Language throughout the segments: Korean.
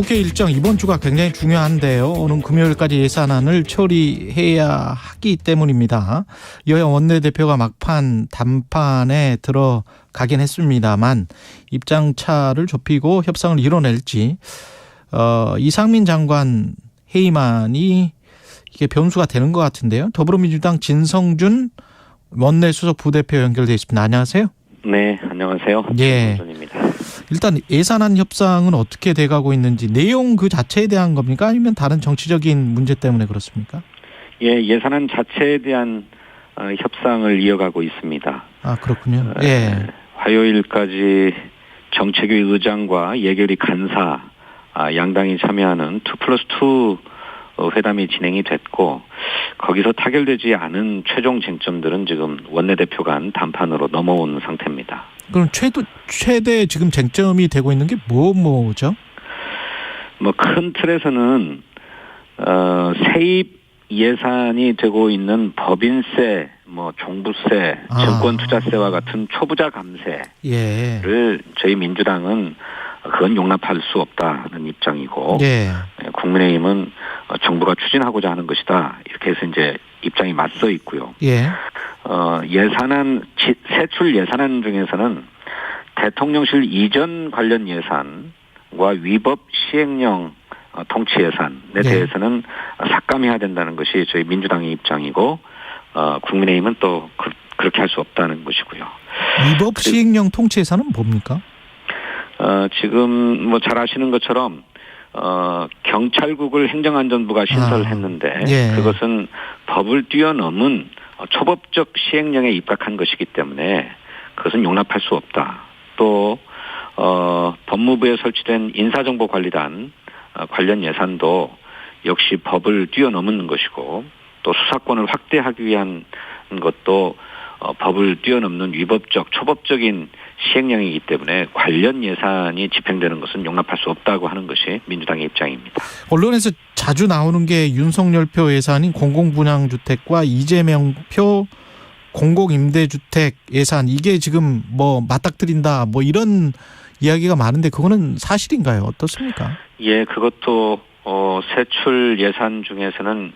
국회 일정 이번 주가 굉장히 중요한데요. 오는 금요일까지 예산안을 처리해야 하기 때문입니다. 여야 원내대표가 막판 단판에 들어가긴 했습니다만 입장차를 좁히고 협상을 이뤄낼지 이상민 장관 해임안이 이게 변수가 되는 것 같은데요. 더불어민주당 진성준 원내수석 부대표 연결돼 있습니다. 안녕하세요. 네, 안녕하세요. 예. 진성준입니다. 일단 예산안 협상은 어떻게 돼가고 있는지 내용 그 자체에 대한 겁니까? 아니면 다른 정치적인 문제 때문에 그렇습니까? 예, 예산안 자체에 대한 협상을 이어가고 있습니다. 아, 그렇군요. 예. 화요일까지 정책위 의장과 예결위 간사 양당이 참여하는 2+2 회담이 진행이 됐고 거기서 타결되지 않은 최종 쟁점들은 지금 원내대표 간 단판으로 넘어온 상태입니다. 그럼 최대 지금 쟁점이 되고 있는 게 뭐죠? 뭐 큰 틀에서는 세입 예산이 되고 있는 법인세, 뭐 종부세, 증권투자세와 같은 초부자 감세를 저희 민주당은 그건 용납할 수 없다는 입장이고 국민의힘은 정부가 추진하고자 하는 것이다 이렇게 해서 이제 입장이 맞서 있고요. 예산안 세출 예산안 중에서는 대통령실 이전 관련 예산과 위법 시행령 통치 예산에 대해서는 삭감해야 된다는 것이 저희 민주당의 입장이고 국민의힘은 또 그렇게 할 수 없다는 것이고요. 위법 시행령 통치 예산은 뭡니까? 지금 뭐 잘 아시는 것처럼 경찰국을 행정안전부가 신설을 했는데 그것은 법을 뛰어넘은 초법적 시행령에 입각한 것이기 때문에 그것은 용납할 수 없다. 또 법무부에 설치된 인사정보관리단 관련 예산도 역시 법을 뛰어넘는 것이고 또 수사권을 확대하기 위한 것도 법을 뛰어넘는 위법적 초법적인 시행령이기 때문에 관련 예산이 집행되는 것은 용납할 수 없다고 하는 것이 민주당의 입장입니다. 언론에서 자주 나오는 게 윤석열표 예산인 공공분양주택과 이재명표 공공임대주택 예산 이게 지금 뭐 맞닥뜨린다 뭐 이런 이야기가 많은데 그거는 사실인가요? 어떻습니까? 예, 그것도 세출 예산 중에서는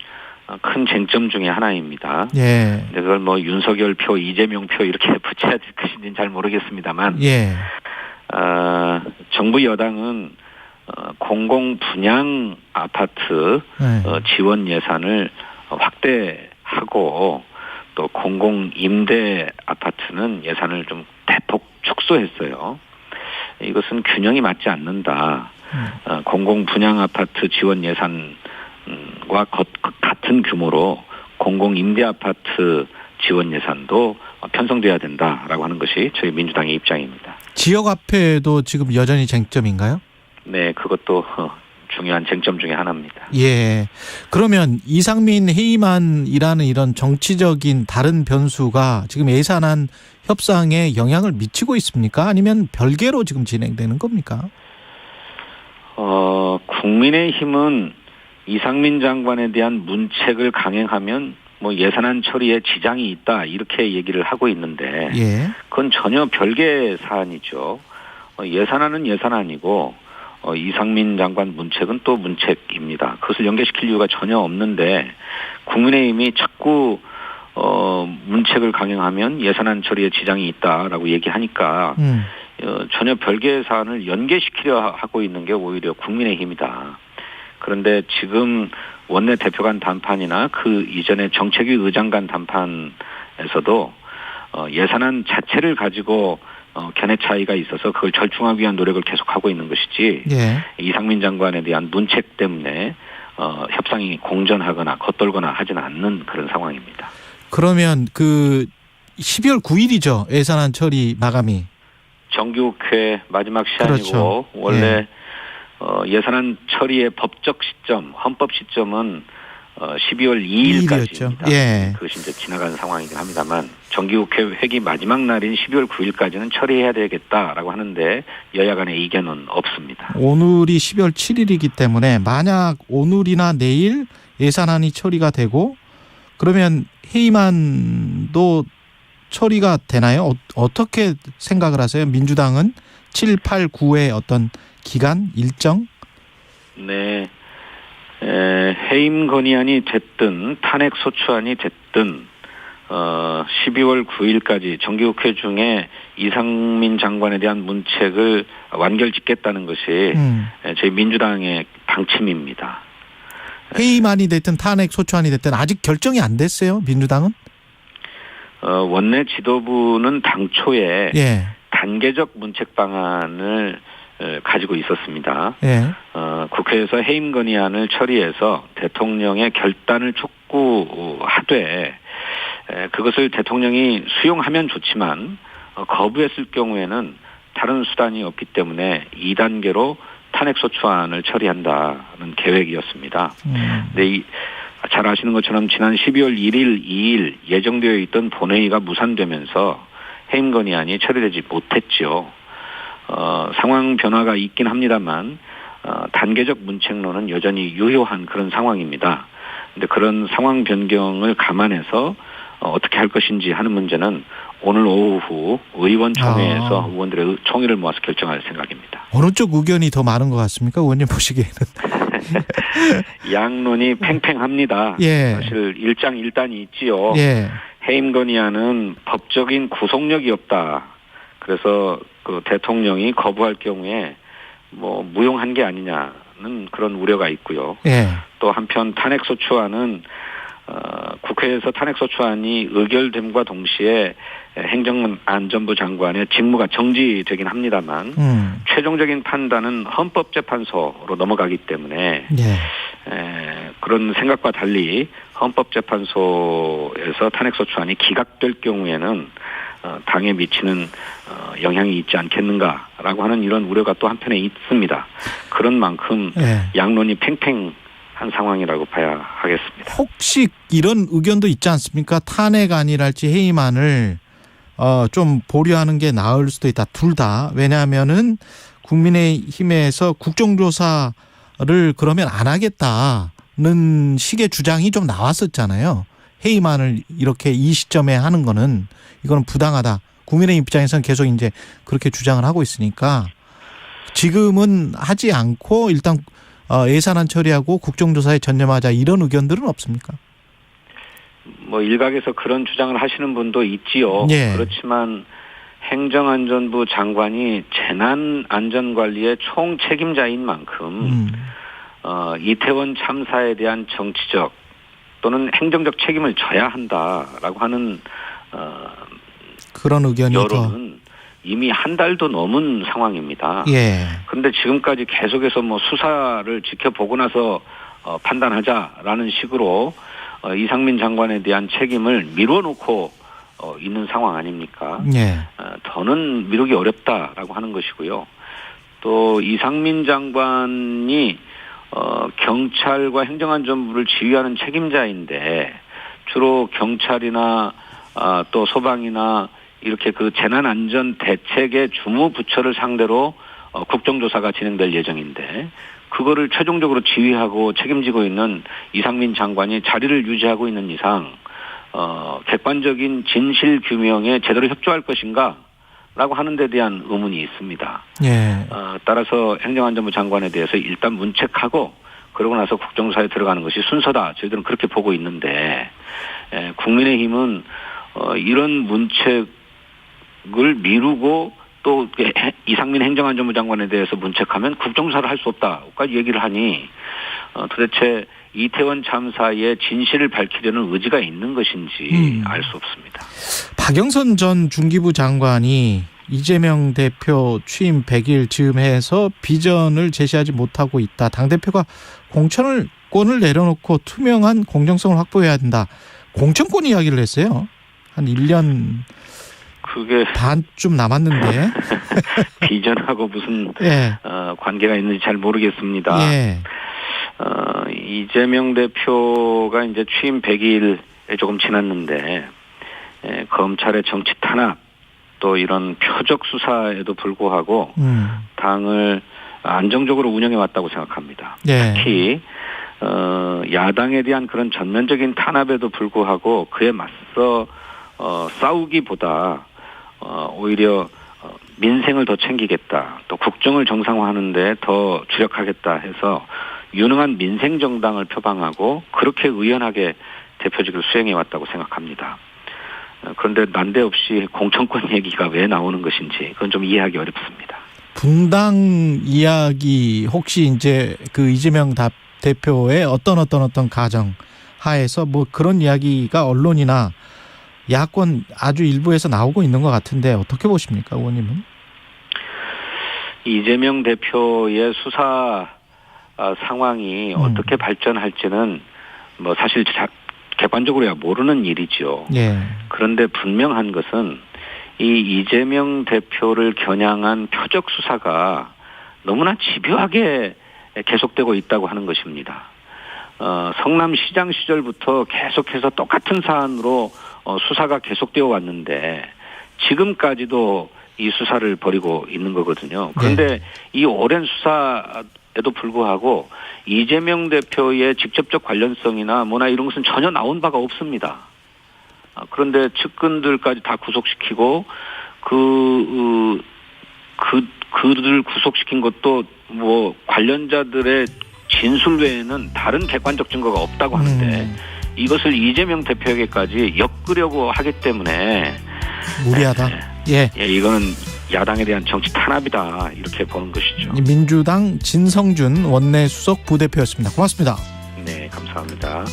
큰 쟁점 중에 하나입니다. 근데 그걸 뭐 윤석열표, 이재명표 이렇게 붙여야 될 것인지는 잘 모르겠습니다만, 정부 여당은 공공 분양 아파트 지원 예산을 확대하고 또 공공 임대 아파트는 예산을 좀 대폭 축소했어요. 이것은 균형이 맞지 않는다. 공공 분양 아파트 지원 예산과 같은 규모로 공공 임대 아파트 지원 예산도 편성돼야 된다라고 하는 것이 저희 민주당의 입장입니다. 지역화폐도 지금 여전히 쟁점인가요? 네, 그것도 중요한 쟁점 중에 하나입니다. 예. 그러면 이상민 해임안이라는 이런 정치적인 다른 변수가 지금 예산안 협상에 영향을 미치고 있습니까? 아니면 별개로 지금 진행되는 겁니까? 국민의힘은 이상민 장관에 대한 문책을 강행하면 뭐 예산안 처리에 지장이 있다 이렇게 얘기를 하고 있는데 그건 전혀 별개 사안이죠. 예산안은 예산안이고 이상민 장관 문책은 또 문책입니다. 그것을 연계시킬 이유가 전혀 없는데 국민의힘이 자꾸 문책을 강행하면 예산안 처리에 지장이 있다라고 얘기하니까 전혀 별개의 사안을 연계시키려 하고 있는 게 오히려 국민의힘이다. 그런데 지금 원내대표 간 단판이나 그 이전에 정책위 의장 간 단판에서도 예산안 자체를 가지고 견해 차이가 있어서 그걸 절충하기 위한 노력을 계속하고 있는 것이지 이상민 장관에 대한 문책 때문에 협상이 공전하거나 겉돌거나 하지는 않는 그런 상황입니다. 그러면 그 12월 9일이죠. 예산안 처리 마감이. 정기국회 마지막 시한이고 원래 예산안 처리의 법적 시점, 헌법 시점은 12월 2일까지입니다. 그것이 이제 지나간 상황이긴 합니다만 정기국회 회기 마지막 날인 12월 9일까지는 처리해야 되겠다라고 하는데 여야 간의 이견은 없습니다. 오늘이 12월 7일이기 때문에 만약 오늘이나 내일 예산안이 처리가 되고 그러면 해임안도 처리가 되나요? 어떻게 생각을 하세요? 민주당은 7, 8, 9의 어떤 기간, 일정? 네. 해임 건의안이 됐든 탄핵 소추안이 됐든 12월 9일까지 정기국회 중에 이상민 장관에 대한 문책을 완결짓겠다는 것이 저희 민주당의 방침입니다. 해임안이 됐든 탄핵 소추안이 됐든 아직 결정이 안 됐어요, 민주당은? 원내 지도부는 당초에 예. 단계적 문책 방안을 가지고 있었습니다. 예. 국회에서 해임 건의안을 처리해서 대통령의 결단을 촉구하되 그것을 대통령이 수용하면 좋지만 거부했을 경우에는 다른 수단이 없기 때문에 2단계로 탄핵소추안을 처리한다는 계획이었습니다. 근데 잘 아시는 것처럼 지난 12월 1일, 2일 예정되어 있던 본회의가 무산되면서 해임 건의안이 처리되지 못했죠. 상황 변화가 있긴 합니다만 단계적 문책론은 여전히 유효한 그런 상황입니다. 근데 그런 상황 변경을 감안해서 어떻게 할 것인지 하는 문제는 오늘 오후 의원총회에서 의원들의 총의를 모아서 결정할 생각입니다. 어느 쪽 의견이 더 많은 것 같습니까? 의원님 보시기에는. 양론이 팽팽합니다. 예. 사실 일장일단이 있지요. 예. 해임 건의안은 법적인 구속력이 없다. 그래서 그 대통령이 거부할 경우에 무용한 게 아니냐는 그런 우려가 있고요. 예. 또 한편 탄핵소추안은 국회에서 탄핵소추안이 의결됨과 동시에 행정안전부 장관의 직무가 정지되긴 합니다만 최종적인 판단은 헌법재판소로 넘어가기 때문에 그런 생각과 달리 헌법재판소에서 탄핵소추안이 기각될 경우에는 당에 미치는 영향이 있지 않겠는가라고 하는 이런 우려가 또 한편에 있습니다. 그런 만큼 양론이 팽팽한 상황이라고 봐야 하겠습니다. 혹시 이런 의견도 있지 않습니까? 탄핵안이랄지 해임안을 좀 보류하는 게 나을 수도 있다. 둘 다. 왜냐하면은 국민의힘에서 국정조사를 그러면 안 하겠다는 식의 주장이 좀 나왔었잖아요. 해임안을 이렇게 이 시점에 하는 거는 이거는 부당하다. 국민의 입장에서는 계속 이제 그렇게 주장을 하고 있으니까 지금은 하지 않고 일단 예산안 처리하고 국정조사에 전념하자 이런 의견들은 없습니까? 일각에서 그런 주장을 하시는 분도 있지요. 예. 그렇지만 행정안전부 장관이 재난안전관리의 총책임자인 만큼 이태원 참사에 대한 정치적 또는 행정적 책임을 져야 한다라고 하는 그런 의견이 여론은 이미 한 달도 넘은 상황입니다. 예. 그런데 지금까지 계속해서 수사를 지켜보고 나서 판단하자라는 식으로 이상민 장관에 대한 책임을 미뤄놓고 있는 상황 아닙니까? 예. 더는 미루기 어렵다라고 하는 것이고요. 또 이상민 장관이 경찰과 행정안전부를 지휘하는 책임자인데 주로 경찰이나 또 소방이나 이렇게 그 재난안전 대책의 주무부처를 상대로 국정조사가 진행될 예정인데 그거를 최종적으로 지휘하고 책임지고 있는 이상민 장관이 자리를 유지하고 있는 이상 객관적인 진실 규명에 제대로 협조할 것인가? 라고 하는 데 대한 의문이 있습니다. 예. 따라서 행정안전부 장관에 대해서 일단 문책하고 그러고 나서 국정조사에 들어가는 것이 순서다. 저희들은 그렇게 보고 있는데 국민의힘은 이런 문책을 미루고 또 이상민 행정안전부 장관에 대해서 문책하면 국정조사를 할 수 없다까지 얘기를 하니 도대체 이태원 참사의 진실을 밝히려는 의지가 있는 것인지 알 수 없습니다. 박영선 전 중기부 장관이 이재명 대표 취임 100일 즈음해서 비전을 제시하지 못하고 있다. 당대표가 공천권을 내려놓고 투명한 공정성을 확보해야 된다. 공천권 이야기를 했어요. 한 1년 그게 반쯤 남았는데. 비전하고 무슨 예. 관계가 있는지 잘 모르겠습니다. 예. 이재명 대표가 이제 취임 100일에 조금 지났는데 검찰의 정치 탄압 또 이런 표적 수사에도 불구하고 당을 안정적으로 운영해 왔다고 생각합니다. 예. 특히 야당에 대한 그런 전면적인 탄압에도 불구하고 그에 맞서 싸우기보다 오히려 민생을 더 챙기겠다, 또 국정을 정상화하는데 더 주력하겠다 해서 유능한 민생 정당을 표방하고 그렇게 의연하게 대표직을 수행해 왔다고 생각합니다. 그런데 난데없이 공천권 얘기가 왜 나오는 것인지 그건 좀 이해하기 어렵습니다. 분당 이야기 혹시 이제 그 이재명 대표의 어떤 가정 하에서 뭐 그런 이야기가 언론이나 야권 아주 일부에서 나오고 있는 것 같은데 어떻게 보십니까, 의원님은? 이재명 대표의 수사 상황이 어떻게 발전할지는 뭐 사실 객관적으로야 모르는 일이죠. 예. 그런데 분명한 것은 이 이재명 대표를 겨냥한 표적 수사가 너무나 집요하게 계속되고 있다고 하는 것입니다. 성남시장 시절부터 계속해서 똑같은 사안으로 수사가 계속되어 왔는데 지금까지도 이 수사를 벌이고 있는 거거든요. 그런데 이 오랜 수사에도 불구하고 이재명 대표의 직접적 관련성이나 뭐나 이런 것은 전혀 나온 바가 없습니다. 그런데 측근들까지 다 구속시키고 그들을 구속시킨 것도 뭐 관련자들의 진술 외에는 다른 객관적 증거가 없다고 하는데 이것을 이재명 대표에게까지 엮으려고 하기 때문에 무리하다. 예, 이거는 야당에 대한 정치 탄압이다 이렇게 보는 것이죠. 민주당 진성준 원내수석 부대표였습니다. 고맙습니다. 네, 감사합니다.